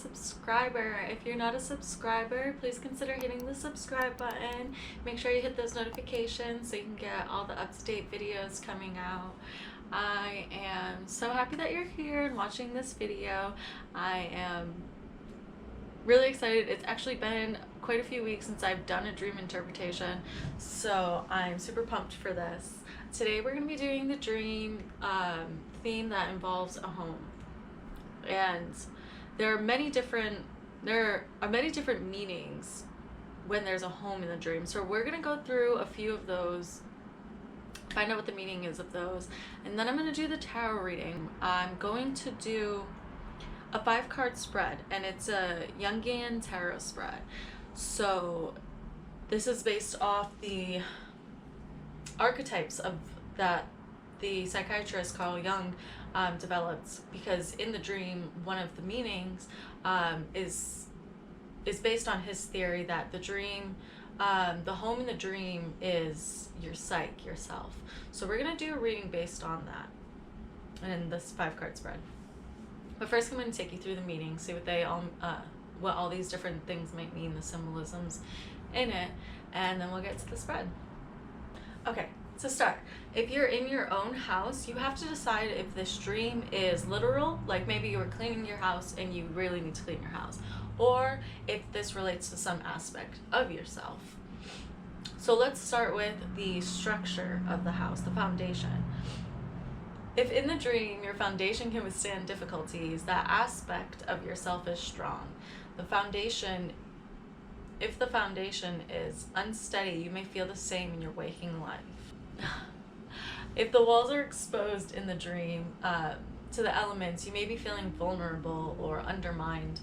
subscriber. If you're not a subscriber, please consider hitting the subscribe button. Make sure you hit those notifications so you can get all the up-to-date videos coming out. I am so happy that you're here and watching this video. I am really excited. It's actually been quite a few weeks since I've done a dream interpretation, so I'm super pumped for this. Today we're going to be doing the dream theme that involves a home, and there are many different meanings when there's a home in the dream. So we're going to go through a few of those, find out what the meaning is of those, and then I'm going to do the tarot reading. I'm going to do a 5-card spread, and it's a Jungian tarot spread. So this is based off the archetypes of that the psychiatrist Carl Jung developed, because in the dream one of the meanings is based on his theory that the dream, the home in the dream is your psyche, yourself. So we're going to do a reading based on that in this 5-card spread. But first I'm going to take you through the meaning, see what they all what all these different things might mean, the symbolisms in it, and then we'll get to the spread. Okay, to start, if you're in your own house, you have to decide if this dream is literal, like maybe you were cleaning your house and you really need to clean your house, or if this relates to some aspect of yourself. So let's start with the structure of the house, the foundation. If in the dream your foundation can withstand difficulties, that aspect of yourself is strong. If the foundation is unsteady, you may feel the same in your waking life. If the walls are exposed in the dream to the elements, you may be feeling vulnerable or undermined.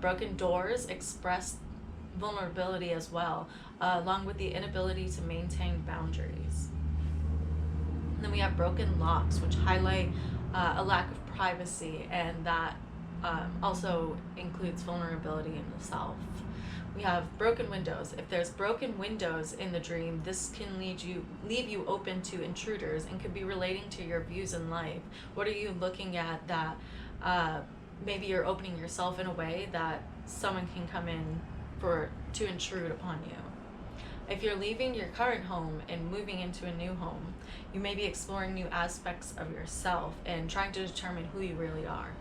Broken doors express vulnerability as well, along with the inability to maintain boundaries. Then we have broken locks, which highlight a lack of privacy, and that also includes vulnerability in the self. We have broken windows. If there's broken windows in the dream, this can leave you open to intruders and could be relating to your views in life. What are you looking at that maybe you're opening yourself in a way that someone can come in to intrude upon you? If you're leaving your current home and moving into a new home, you may be exploring new aspects of yourself and trying to determine who you really are.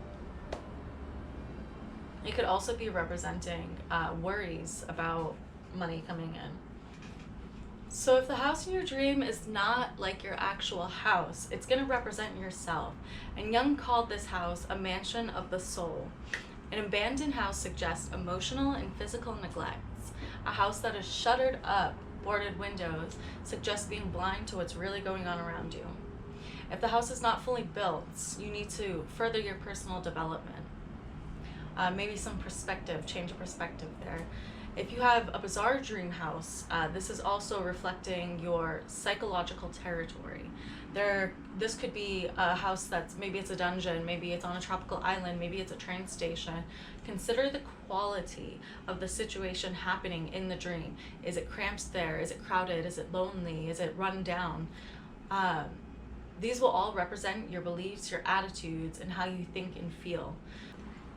It could also be representing worries about money coming in. So if the house in your dream is not like your actual house, it's going to represent yourself. And Jung called this house a mansion of the soul. An abandoned house suggests emotional and physical neglect. A house that is shuttered up, boarded windows, suggests being blind to what's really going on around you. If the house is not fully built, you need to further your personal development. Maybe some perspective, change of perspective there. If you have a bizarre dream house, this is also reflecting your psychological territory. This could be a house that's, maybe it's a dungeon, maybe it's on a tropical island, maybe it's a train station. Consider the quality of the situation happening in the dream. Is it cramped there? Is it crowded? Is it lonely? Is it run down? These will all represent your beliefs, your attitudes, and how you think and feel.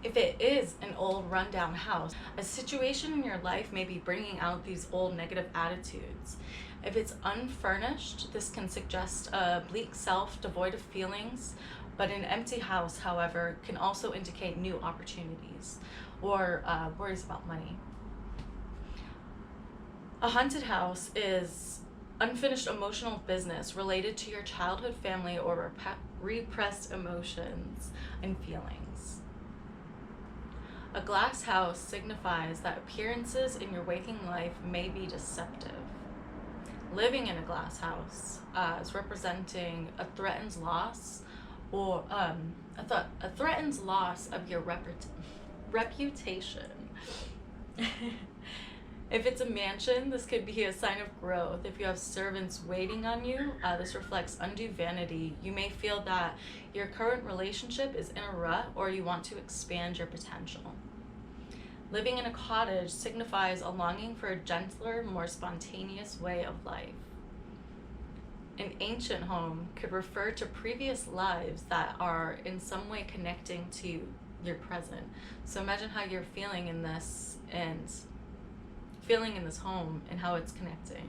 If it is an old rundown house, a situation in your life may be bringing out these old negative attitudes. If it's unfurnished, this can suggest a bleak self devoid of feelings, but an empty house, however, can also indicate new opportunities or worries about money. A haunted house is unfinished emotional business related to your childhood family or repressed emotions and feelings. A glass house signifies that appearances in your waking life may be deceptive. Living in a glass house is representing a threatened loss, or a threatened loss of your reputation. If it's a mansion, this could be a sign of growth. If you have servants waiting on you, this reflects undue vanity. You may feel that your current relationship is in a rut, or you want to expand your potential. Living in a cottage signifies a longing for a gentler, more spontaneous way of life. An ancient home could refer to previous lives that are in some way connecting to your present. So imagine how you're feeling in this and feeling in this home and how it's connecting.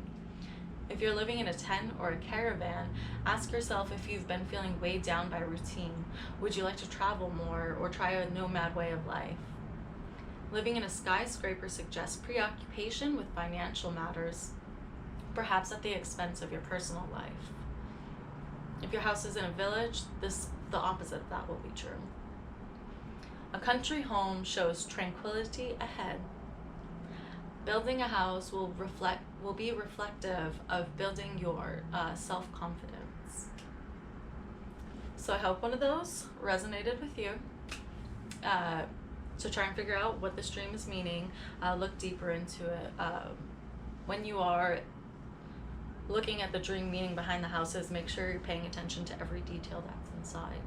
If you're living in a tent or a caravan, ask yourself if you've been feeling weighed down by routine. Would you like to travel more or try a nomad way of life? Living in a skyscraper suggests preoccupation with financial matters, perhaps at the expense of your personal life. If your house is in a village, the opposite of that will be true. A country home shows tranquility ahead. Building a house will be reflective of building your self-confidence. So I hope one of those resonated with you. So try and figure out what this dream is meaning. Look deeper into it. When you are looking at the dream meaning behind the houses, make sure you're paying attention to every detail that's inside.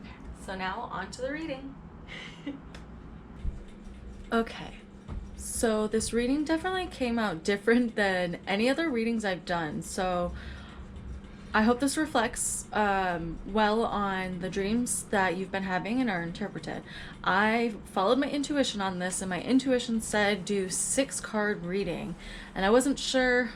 Okay, so now on to the reading. Okay. So this reading definitely came out different than any other readings I've done. So I hope this reflects well on the dreams that you've been having and are interpreted. I followed my intuition on this, and my intuition said do 6-card reading. And I wasn't sure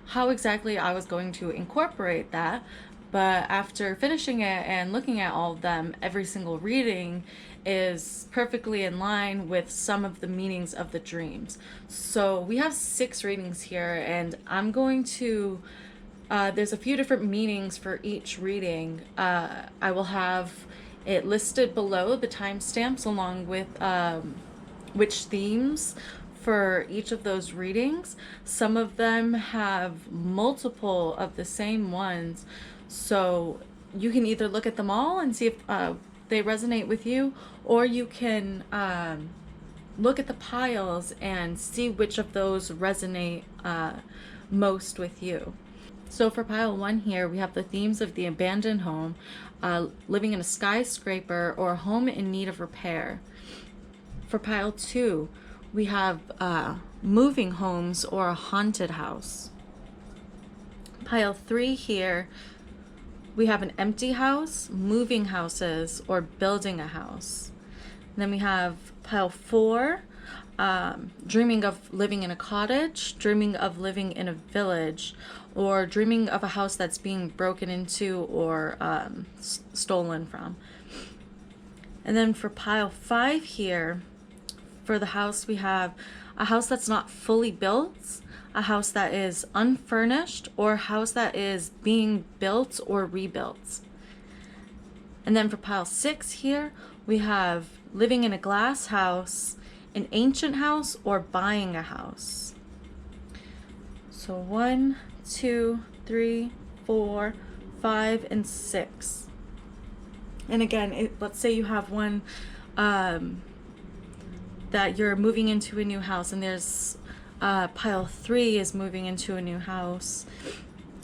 how exactly I was going to incorporate that. But after finishing it and looking at all of them, every single reading is perfectly in line with some of the meanings of the dreams. So we have 6 readings here, and I'm going to, there's a few different meanings for each reading. I will have it listed below, the timestamps, along with which themes for each of those readings. Some of them have multiple of the same ones. So you can either look at them all and see if they resonate with you, or you can look at the piles and see which of those resonate most with you. So for pile 1 here, we have the themes of the abandoned home, living in a skyscraper, or a home in need of repair. For pile 2, we have moving homes or a haunted house. Pile 3 here, we have an empty house, moving houses, or building a house. And then we have pile 4, dreaming of living in a cottage, dreaming of living in a village, or dreaming of a house that's being broken into or stolen from. And then for pile 5 here, for the house, we have a house that's not fully built, a house that is unfurnished, or a house that is being built or rebuilt. And then for pile 6 here, we have living in a glass house, an ancient house, or buying a house. So 1, 2, 3, 4, 5, and 6. And again, let's say you have one that you're moving into a new house, and there's pile 3 is moving into a new house.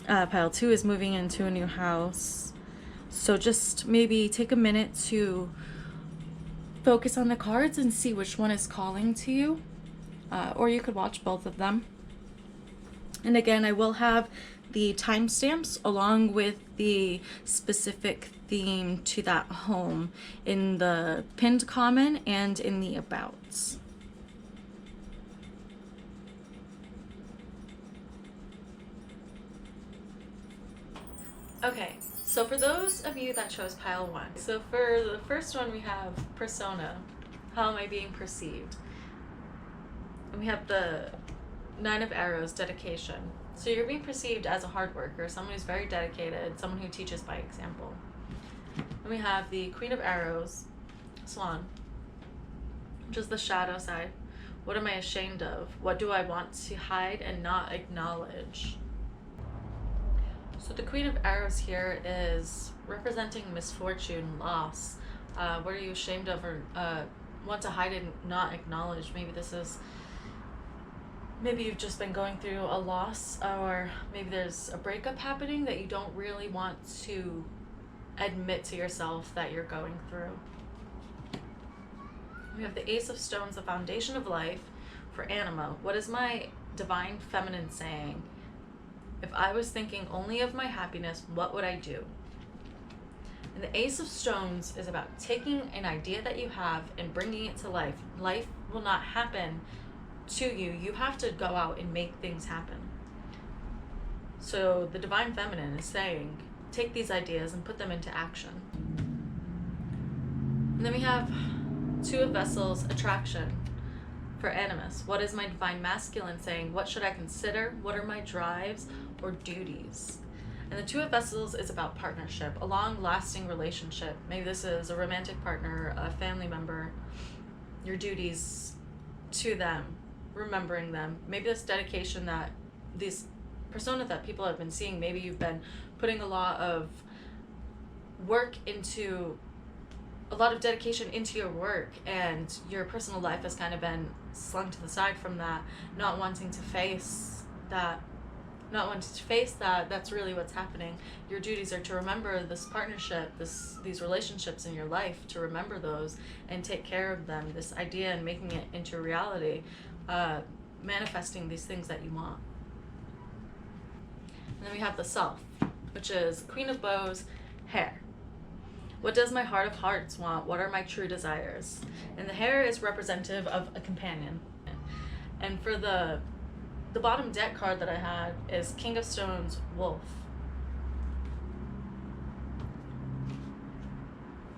Pile 2 is moving into a new house. So just maybe take a minute to focus on the cards and see which one is calling to you. Or you could watch both of them. And again, I will have the timestamps along with the specific theme to that home in the pinned comment and in the abouts. Okay, so for those of you that chose pile 1, so for the first one we have persona. How am I being perceived? And we have the 9 of Arrows, dedication. So you're being perceived as a hard worker, someone who's very dedicated, someone who teaches by example. And we have the Queen of Arrows, Swan, which is the shadow side. What am I ashamed of? What do I want to hide and not acknowledge? So the Queen of Arrows here is representing misfortune, loss. What are you ashamed of or want to hide and not acknowledge? Maybe you've just been going through a loss, or maybe there's a breakup happening that you don't really want to admit to yourself that you're going through. We have the Ace of Stones, the foundation of life for Anima. What is my divine feminine saying? If I was thinking only of my happiness, what would I do? And the Ace of Stones is about taking an idea that you have and bringing it to life. Life will not happen to you. You have to go out and make things happen. So the Divine Feminine is saying, take these ideas and put them into action. And then we have Two of Vessels, Attraction for Animus. What is my Divine Masculine saying? What should I consider? What are my drives or duties? And the Two of Vessels is about partnership, a long-lasting relationship. Maybe this is a romantic partner, a family member, your duties to them, remembering them. Maybe this dedication that these persona that people have been seeing, maybe you've been putting a lot of work into, a lot of dedication into your work, and your personal life has kind of been slung to the side from that, not wanting to face that, that's really what's happening. Your duties are to remember this partnership, these relationships in your life, to remember those and take care of them, this idea, and making it into reality, manifesting these things that you want. And then we have the Self, which is Queen of Bows, Hare. What does my Heart of Hearts want? What are my true desires? And the Hare is representative of a companion. And for the bottom deck card that I had is King of Stones, Wolf.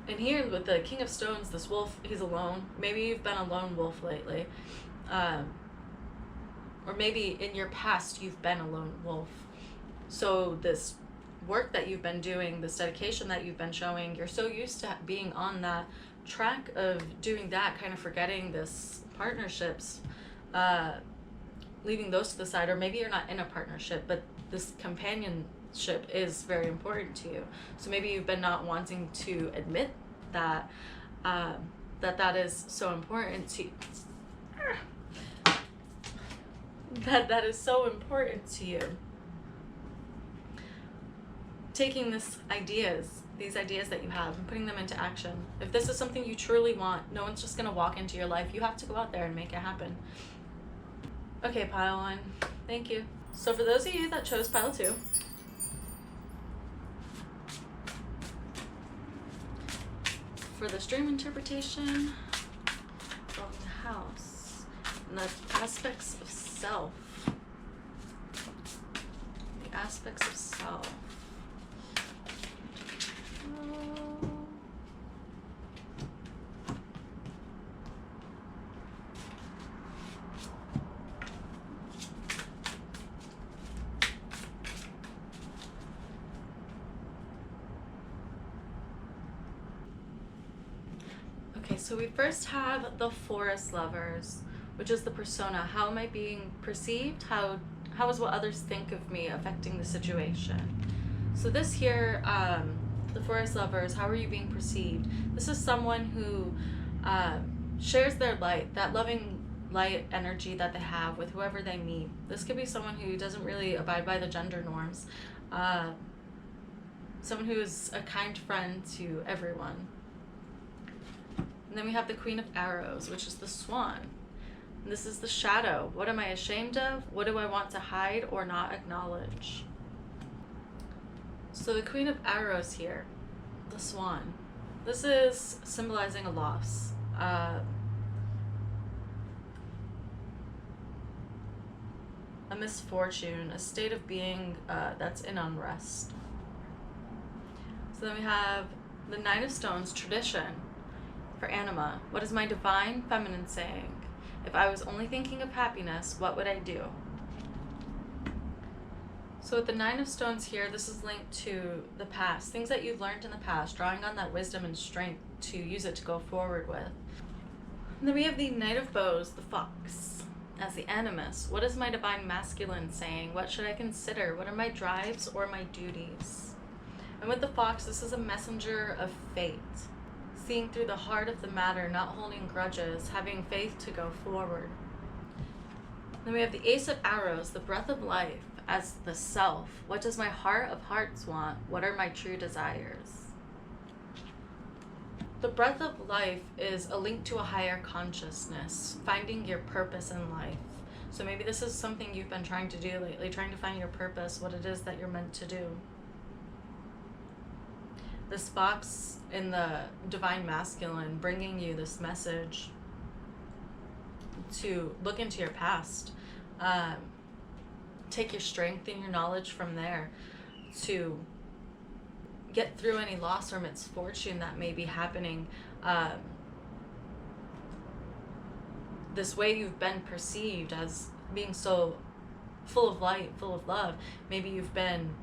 And here with the King of Stones, this wolf, he's alone. Maybe you've been a lone wolf lately. Or maybe in your past you've been a lone wolf. So this work that you've been doing, this dedication that you've been showing, you're so used to being on that track of doing that, kind of forgetting this partnerships, leaving those to the side. Or maybe you're not in a partnership, but this companionship is very important to you. So maybe you've been not wanting to admit that that is so important to you. That is so important to you. Taking these ideas that you have and putting them into action. If this is something you truly want, no one's just going to walk into your life. You have to go out there and make it happen. Okay, pile one. Thank you. So for those of you that chose pile 2, for the stream interpretation of the house and the aspects of self. The aspects of self. Okay, so we first have the Forest Lovers, which is the persona. How am I being perceived? How is what others think of me affecting the situation? So this here, the Forest Lovers, how are you being perceived? This is someone who shares their light, that loving light energy that they have with whoever they meet. This could be someone who doesn't really abide by the gender norms. Someone who is a kind friend to everyone. And then we have the Queen of Arrows, which is the Swan. And this is the Shadow. What am I ashamed of? What do I want to hide or not acknowledge? So the Queen of Arrows here, the Swan. This is symbolizing a loss. A misfortune, a state of being that's in unrest. So then we have the Nine of Stones, Tradition. For Anima, what is my Divine Feminine saying? If I was only thinking of happiness, what would I do? So with the Nine of Stones here, this is linked to the past, things that you've learned in the past, drawing on that wisdom and strength to use it to go forward with. And then we have the Knight of Bows, the Fox, as the Animus. What is my Divine Masculine saying? What should I consider? What are my drives or my duties? And with the Fox, this is a messenger of fate. Seeing through the heart of the matter, not holding grudges, having faith to go forward. Then we have the Ace of Arrows, the breath of life, as the Self. What does my Heart of Hearts want? What are my true desires? The breath of life is a link to a higher consciousness, finding your purpose in life. So maybe this is something you've been trying to do lately, trying to find your purpose, what it is that you're meant to do. This box in the divine masculine bringing you this message to look into your past, take your strength and your knowledge from there to get through any loss or misfortune that may be happening. This way you've been perceived as being so full of light, full of love. Maybe you've been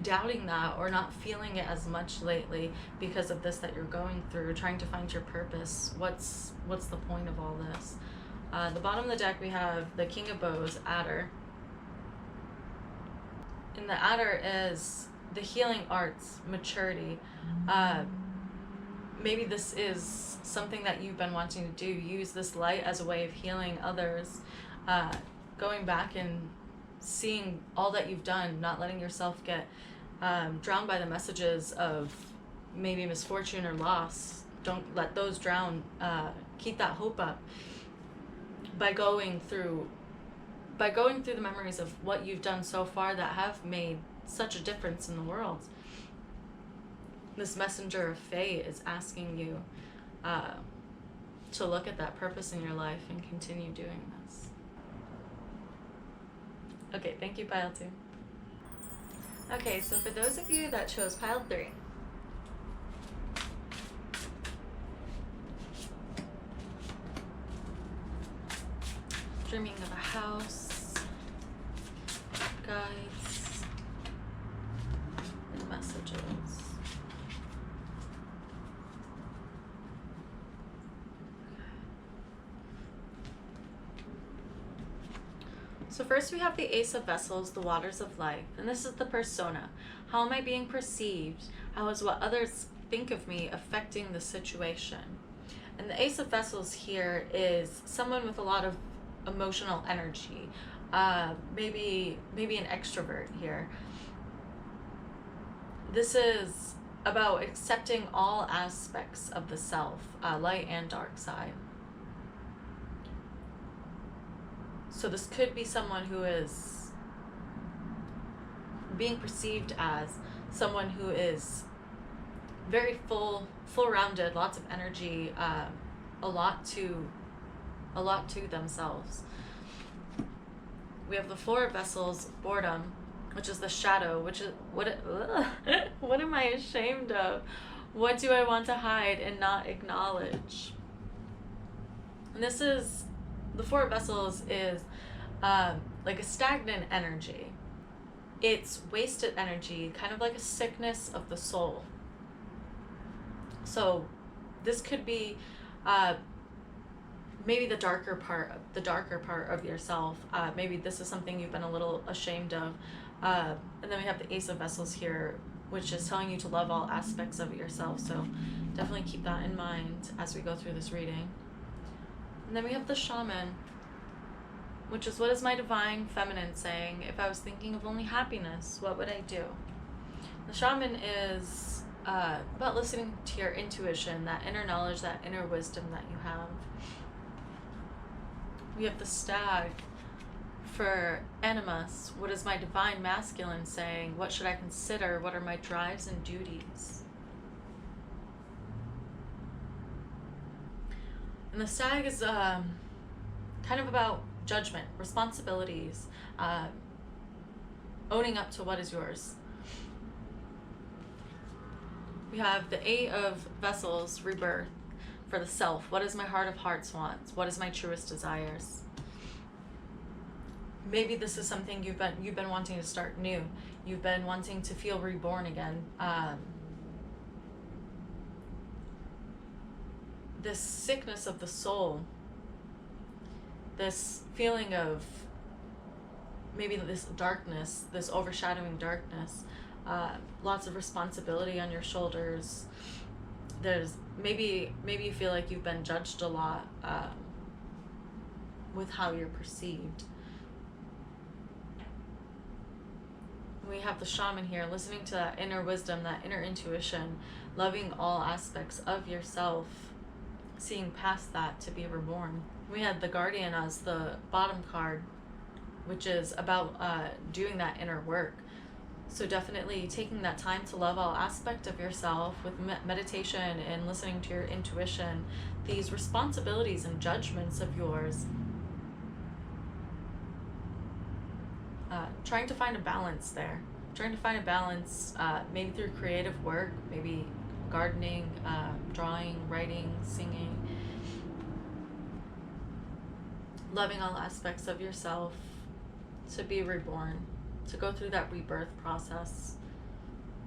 doubting that or not feeling it as much lately because of this that you're going through, trying to find your purpose. What's the point of all this? The bottom of the deck we have the King of Bows, Adder. And the Adder is the healing arts, maturity. Maybe this is something that you've been wanting to do. Use this light as a way of healing others. Going back and seeing all that you've done, not letting yourself get drowned by the messages of maybe misfortune or loss. Don't let those drown. Keep that hope up by going through the memories of what you've done so far that have made such a difference in the world. This messenger of fate is asking you to look at that purpose in your life and continue doing this. Okay, thank you, pile 2. Okay, so for those of you that chose pile 3, dreaming of a house, guides, and messages. So first we have the Ace of Vessels, the Waters of Life, and this is the persona. How am I being perceived? How is what others think of me affecting the situation? And the Ace of Vessels here is someone with a lot of emotional energy, maybe an extrovert here. This is about accepting all aspects of the self, light and dark side. So this could be someone who is being perceived as someone who is very full-rounded, lots of energy, a lot to themselves. We have the Four of Vessels, Boredom, which is the shadow, which is what am I ashamed of? What do I want to hide and not acknowledge? And this is, the Four of Vessels is like a stagnant energy. It's wasted energy, kind of like a sickness of the soul. So this could be maybe the darker part of yourself. Maybe this is something you've been a little ashamed of. And then we have the Ace of Vessels here, which is telling you to love all aspects of yourself. So definitely keep that in mind as we go through this reading. And then we have the Shaman, which is, what is my divine feminine saying? If I was thinking of only happiness, what would I do? The Shaman is about listening to your intuition, that inner knowledge, that inner wisdom that you have. We have the Stag for Animus. What is my divine masculine saying? What should I consider? What are my drives and duties? And the Stag is kind of about judgment, responsibilities, owning up to what is yours. We have the Eight of Vessels, Rebirth, for the self. What is my heart of hearts wants? What is my truest desires? Maybe this is something you've been wanting to start new. You've been wanting to feel reborn again. This sickness of the soul, this feeling of maybe this darkness, this overshadowing darkness, lots of responsibility on your shoulders. There's maybe you feel like you've been judged a lot with how you're perceived. We have the Shaman here, listening to that inner wisdom, that inner intuition, loving all aspects of yourself, seeing past that to be reborn. We had the Guardian as the bottom card, which is about doing that inner work. So definitely taking that time to love all aspect of yourself with meditation and listening to your intuition, these responsibilities and judgments of yours. Trying to find a balance there. Trying to find a balance, maybe through creative work, maybe gardening, drawing, writing, singing. Loving all aspects of yourself, to be reborn, to go through that rebirth process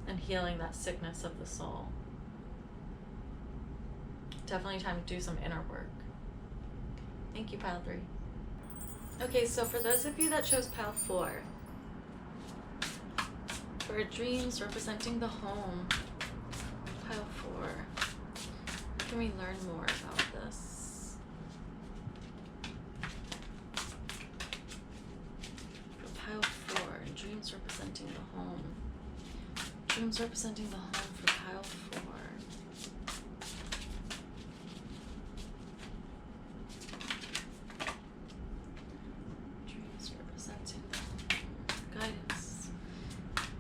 and healing that sickness of the soul. Definitely time to do some inner work. Thank you, pile 3. Okay, so for those of you that chose pile 4, for dreams representing the home, pile 4, can we learn more about this? For pile 4, dreams representing the home. Dreams representing the home for pile 4. Dreams representing the home. Guidance,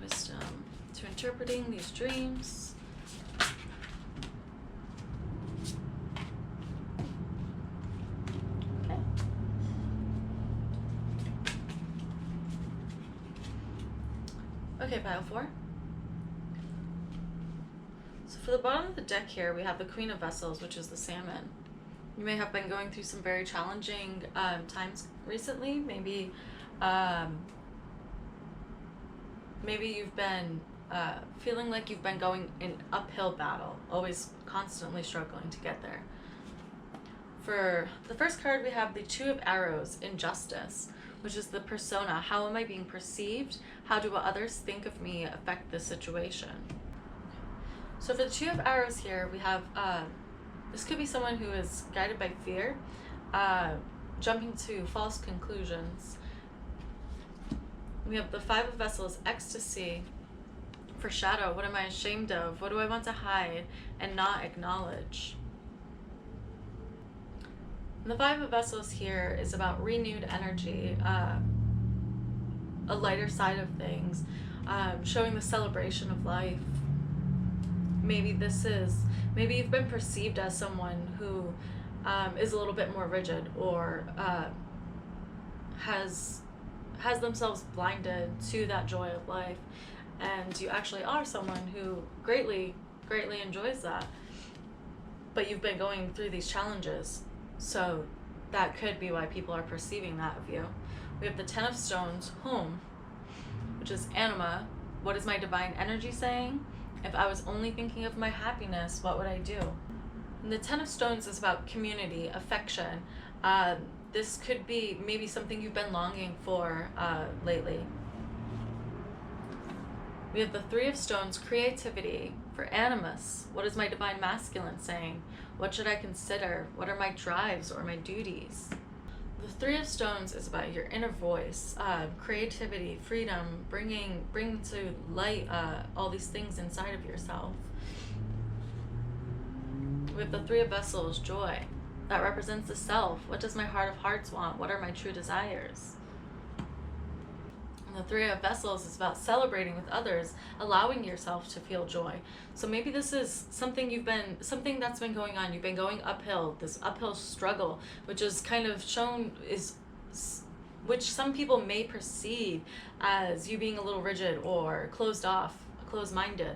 wisdom to interpreting these dreams. Okay. Okay, pile 4. So for the bottom of the deck here, we have the Queen of Vessels, which is the salmon. You may have been going through some very challenging times recently. Maybe you've been feeling like you've been going an uphill battle, always constantly struggling to get there. For the first card, we have the Two of Arrows, Injustice, which is the persona. How am I being perceived? How do what others think of me affect this situation? So for the Two of Arrows here, we have, this could be someone who is guided by fear, jumping to false conclusions. We have the Five of Vessels, Ecstasy. For shadow, what am I ashamed of? What do I want to hide and not acknowledge? And the Five of Vessels here is about renewed energy, a lighter side of things, showing the celebration of life. Maybe you've been perceived as someone who is a little bit more rigid, or has themselves blinded to that joy of life, and you actually are someone who greatly enjoys that, but you've been going through these challenges, so that could be why people are perceiving that of you. We have the Ten of Stones, Home, which is anima. What is my divine energy saying? If I was only thinking of my happiness, what would I do? And the Ten of Stones is about community, affection. This could be maybe something you've been longing for lately. We have the Three of Stones, creativity. For animus, what is my divine masculine saying? What should I consider? What are my drives or my duties? The Three of Stones is about your inner voice, creativity, freedom, bringing to light all these things inside of yourself. We have the Three of Vessels, joy. That represents the self. What does my heart of hearts want? What are my true desires? And the Three of Vessels is about celebrating with others, allowing yourself to feel joy. So maybe this is something that's been going on. You've been going uphill, this uphill struggle, which is kind of shown which some people may perceive as you being a little rigid or closed off, closed-minded.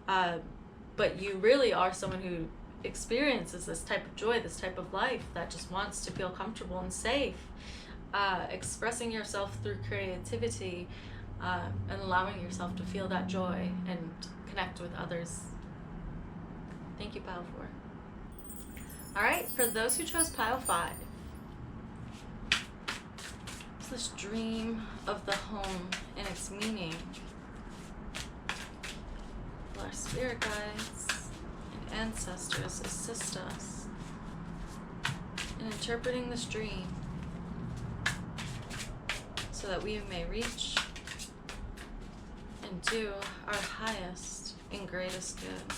But you really are someone who experiences this type of joy, this type of life, that just wants to feel comfortable and safe, expressing yourself through creativity, and allowing yourself to feel that joy and connect with others. Thank you, pile 4. All right, for those who chose pile 5, it's this dream of the home and its meaning. Will our spirit guides and ancestors assist us in interpreting this dream so that we may reach and do our highest and greatest good.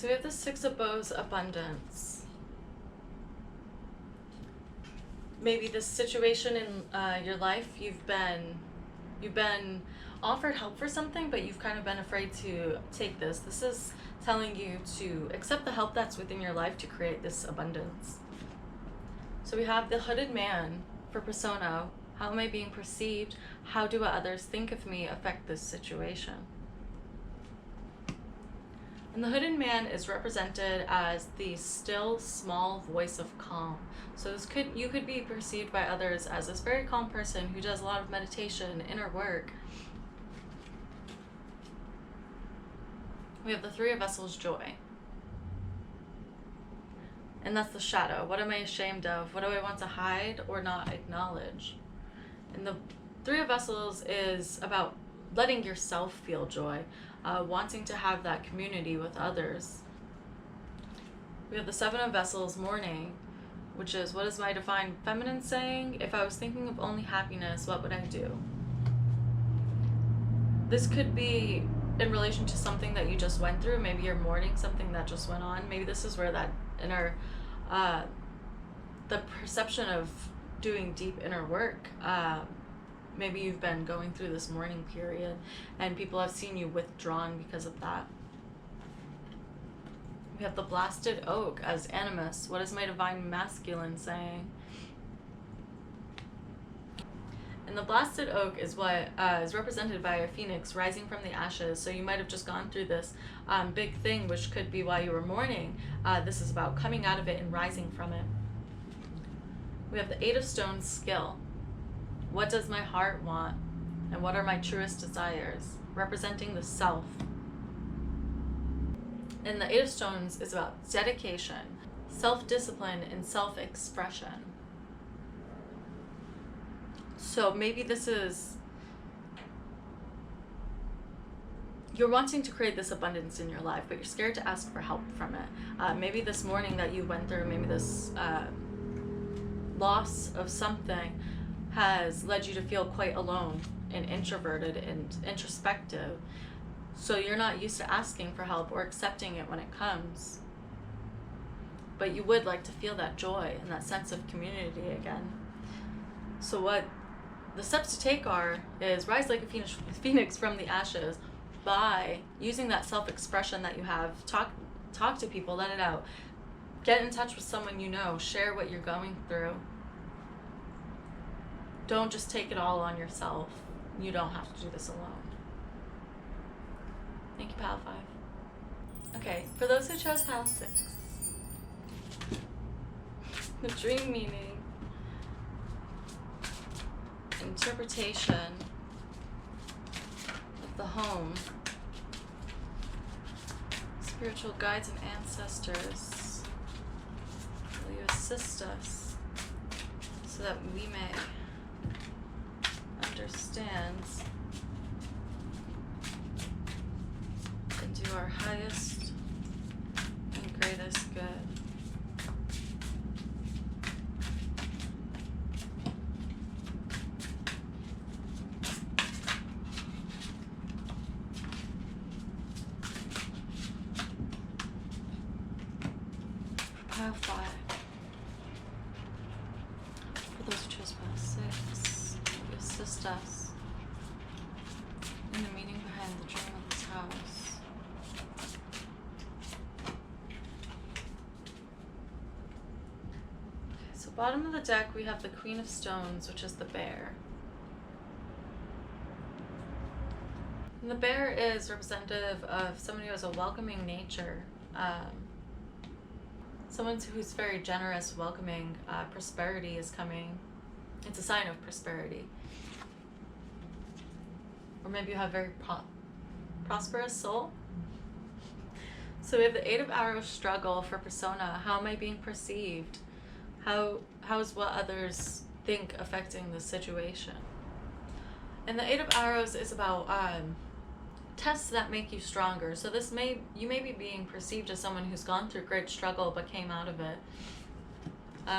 So we have the Six of Bows, abundance. Maybe this situation in your life, you've been offered help for something, but you've kind of been afraid to take this. This is telling you to accept the help that's within your life to create this abundance. So we have the Hooded Man for persona. How am I being perceived? How do what others think of me affect this situation? And the Hooded Man is represented as the still, small voice of calm. So you could be perceived by others as this very calm person who does a lot of meditation, inner work. We have the Three of Vessels, joy. And that's the shadow. What am I ashamed of? What do I want to hide or not acknowledge? And the Three of Vessels is about letting yourself feel joy, wanting to have that community with others. We have the Seven of Vessels, mourning, which is, what is my divine feminine saying? If I was thinking of only happiness, what would I do? This could be in relation to something that you just went through. Maybe you're mourning something that just went on. Maybe this is where that inner, the perception of doing deep inner work, maybe you've been going through this mourning period and people have seen you withdrawn because of that. We have the Blasted Oak as animus. What is my divine masculine saying? And the Blasted Oak is what is represented by a phoenix rising from the ashes. So you might have just gone through this big thing, which could be why you were mourning. This is about coming out of it and rising from it. We have the Eight of Stones, skill. What does my heart want? And what are my truest desires? Representing the self. And the Eight of Stones is about dedication, self-discipline, and self-expression. So maybe this is, you're wanting to create this abundance in your life, but you're scared to ask for help from it. Maybe this mourning that you went through, maybe this loss of something has led you to feel quite alone and introverted and introspective. So you're not used to asking for help or accepting it when it comes. But you would like to feel that joy and that sense of community again. So what the steps to take is rise like a phoenix from the ashes by using that self-expression that you have. Talk to people, let it out. Get in touch with someone you know. Share what you're going through. Don't just take it all on yourself. You don't have to do this alone. Thank you, Pile 5. Okay, for those who chose Pile 6, the dream meaning, interpretation of the home, spiritual guides and ancestors, will you assist us so that we may understand and do our highest and greatest good. Pile 5. For those who chose Pile 6, will you assist us in the meaning behind the dream of this house? Okay, so bottom of the deck we have the Queen of Stones, which is the bear. And the bear is representative of someone who has a welcoming nature. Someone who's very generous, welcoming, prosperity is coming. It's a sign of prosperity. Or maybe you have a very prosperous soul. So we have the Eight of Arrows, struggle for persona. How am I being perceived? How is what others think affecting the situation? And the Eight of Arrows is about tests that make you stronger. So you may be being perceived as someone who's gone through great struggle but came out of it.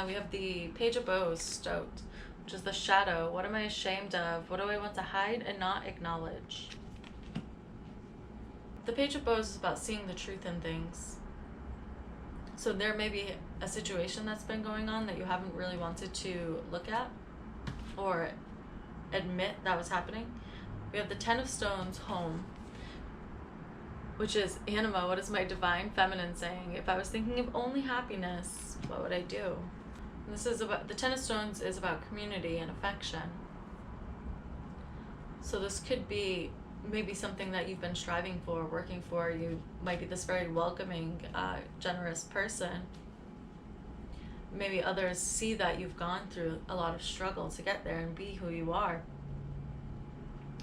We have the Page of Bows, stoked, which is the shadow. What am I ashamed of? What do I want to hide and not acknowledge? The Page of Bows is about seeing the truth in things. So there may be a situation that's been going on that you haven't really wanted to look at or admit that was happening. We have the Ten of Stones, home, which is, Anima, what is my divine feminine saying? If I was thinking of only happiness, what would I do? This is about, the Ten of Stones is about community and affection. So this could be maybe something that you've been striving for, working for. You might be this very welcoming, generous person. Maybe others see that you've gone through a lot of struggle to get there and be who you are.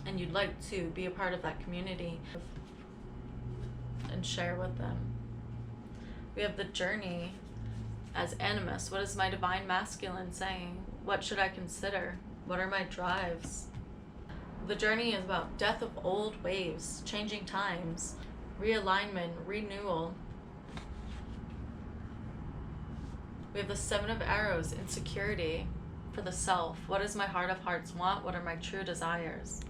And you'd like to be a part of that community and share with them. We have the Journey as Animus. What is my divine masculine saying? What should I consider? What are my drives? The Journey is about death of old ways, changing times, realignment, renewal. We have the Seven of Arrows, insecurity for the self. What does my heart of hearts want? What are my true desires?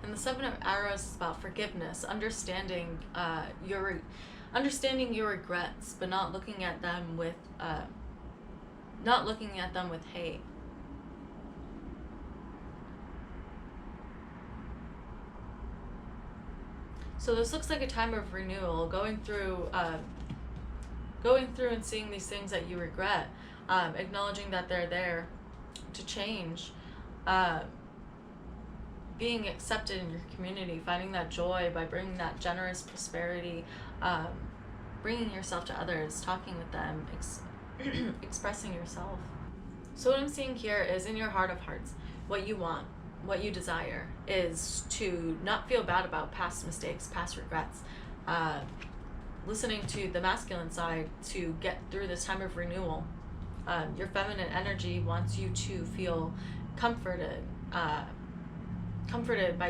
And the Seven of Arrows is about forgiveness, understanding your regrets, but not looking at them with hate. So this looks like a time of renewal, going through and seeing these things that you regret, acknowledging that they're there to change, being accepted in your community, finding that joy by bringing that generous prosperity, bringing yourself to others, talking with them, expressing yourself. So what I'm seeing here is, in your heart of hearts, what you want, what you desire is to not feel bad about past mistakes, past regrets, listening to the masculine side to get through this time of renewal. Your feminine energy wants you to feel comforted by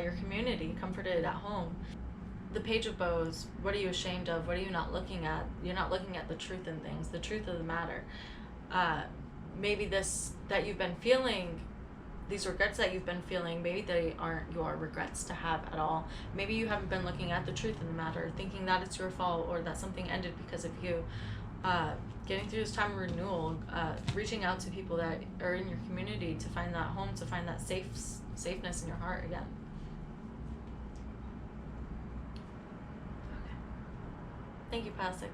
your community, comforted at home. The Page of Bows, what are you ashamed of? What are you not looking at? You're not looking at the truth in things, the truth of the matter. Maybe this that you've been feeling, these regrets that you've been feeling, maybe they aren't your regrets to have at all. Maybe you haven't been looking at the truth in the matter, thinking that it's your fault or that something ended because of you. Getting through this time of renewal, reaching out to people that are in your community to find that home, to find that safeness in your heart again. Okay. Thank you, Past Six.